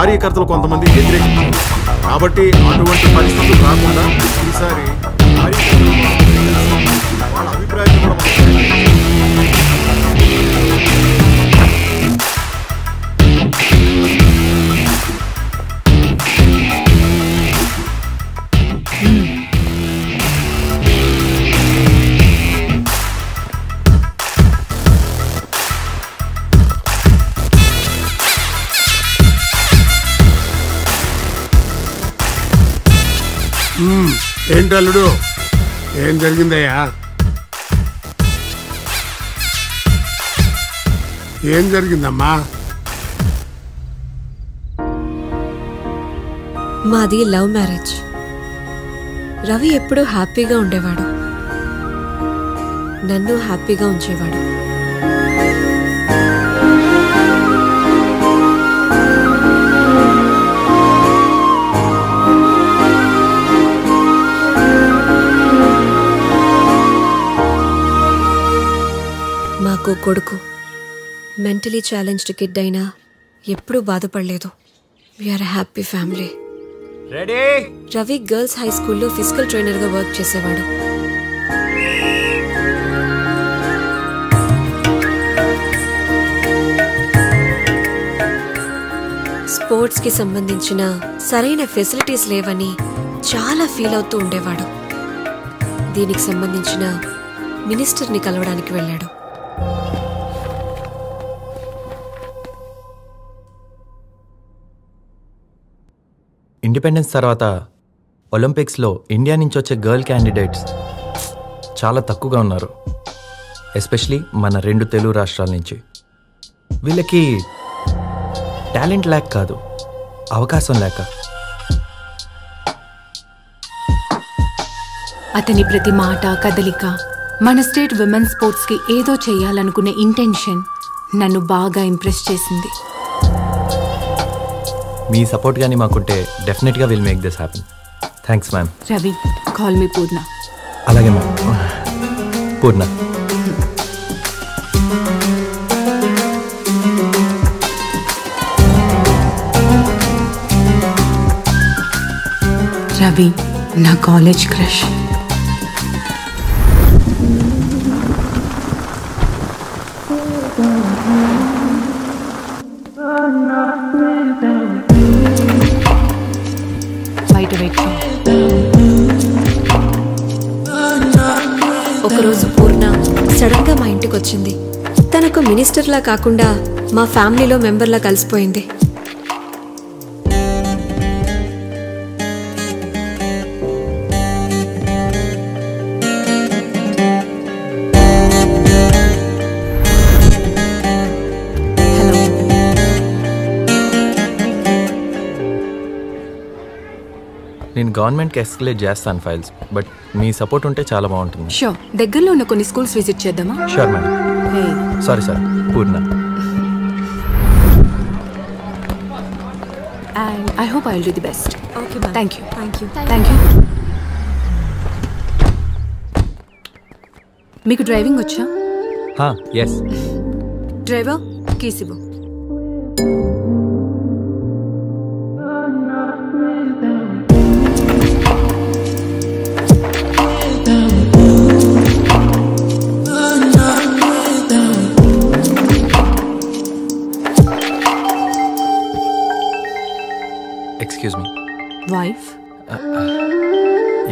కార్యకర్తలు కొంతమంది వ్యతిరేకించారు కాబట్టి అటువంటి పరిస్థితులు రాకుండా ఈసారి వాళ్ళ అభిప్రాయాలు కూడా ఏంటల్లుడు ఏం జరిగిందయ్యా? ఏం జరిగిందమ్మా? మాది లవ్ మ్యారేజ్. రవి ఎప్పుడూ హ్యాపీగా ఉండేవాడు, నన్ను హ్యాపీగా ఉంచేవాడు. మాకు కొడుకు మెంటలీ ఛాలెంజ్డ్ కిడ్ అయినా ఎప్పుడూ బాధపడలేదు. We are happy family. Ravi girls high స్కూల్లో ఫిజికల్ ట్రైనర్గా వర్క్ చేసేవాడు. స్పోర్ట్స్కి సంబంధించిన సరైన ఫెసిలిటీస్ లేవని చాలా ఫీల్ అవుతూ ఉండేవాడు. దీనికి సంబంధించిన మినిస్టర్ని కలవడానికి వెళ్ళాడు. ఇండిపెండెన్స్ తర్వాత ఒలింపిక్స్లో ఇండియా నుంచి వచ్చే గర్ల్ క్యాండిడేట్స్ చాలా తక్కువగా ఉన్నారు, ఎస్పెషలీ మన 2 తెలుగు రాష్ట్రాల నుంచి. వీళ్ళకి టాలెంట్ లేక కాదు, అవకాశం లేక. అతని ప్రతి మాట కదలిక మన స్టేట్ విమెన్ స్పోర్ట్స్కి ఏదో చేయాలనుకునే ఇంటెన్షన్ నన్ను బాగా ఇంప్రెస్ చేసింది. మీ సపోర్ట్ కానీ మాకుంటే definitely will make this happen. Thanks ma'am. Ravi, call me Poorna. అలాగే మ్యామ్. పూర్ణ. రవి నా కాలేజ్ క్రష్. ఒకరోజు పూర్ణ సడన్ గా మా ఇంటికి వచ్చింది. తనకు మినిస్టర్లా కాకుండా మా ఫ్యామిలీలో మెంబర్లా కలిసిపోయింది. నేను గవర్నమెంట్కి ఎస్కలేట్ చేస్తాను ఫైల్స్, బట్ మీ సపోర్ట్ ఉంటే చాలా బాగుంటుంది. షూర్. దగ్గరలో ఉన్న కొన్ని స్కూల్స్ విజిట్ చేద్దామా? Sure madam. Sorry sir, Purna. And I hope I will do the best. Okay, thank you. Thank you. మీకు డ్రైవింగ్ వచ్చా? ఎస్. డ్రైవర్, కీస్ ఇవ్వు. Excuse me. వైఫ్?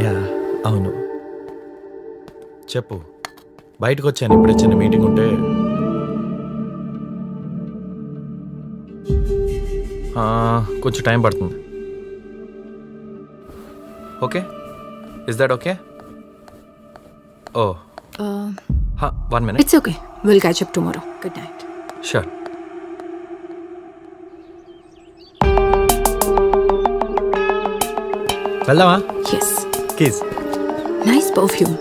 యా, అవును. చెప్పు. బయటకు వచ్చాను, ఇప్పుడే చిన్న మీటింగ్ ఉంటే. కొంచెం టైం పడుతుంది. Okay, is that okay? Oh 1 minute. It's okay, will catch up tomorrow. Good night. Sure. వెళ్దామా? Yes. Keys. Nice perfume.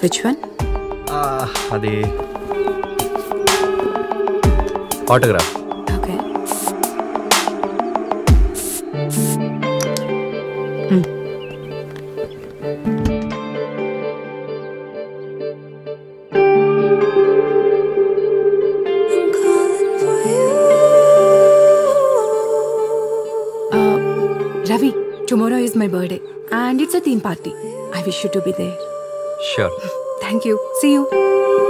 Which one? అది autograph. Okay. Ravi, tomorrow is my birthday and it's a theme party. I wish you to be there. Sure. Thank you. See you.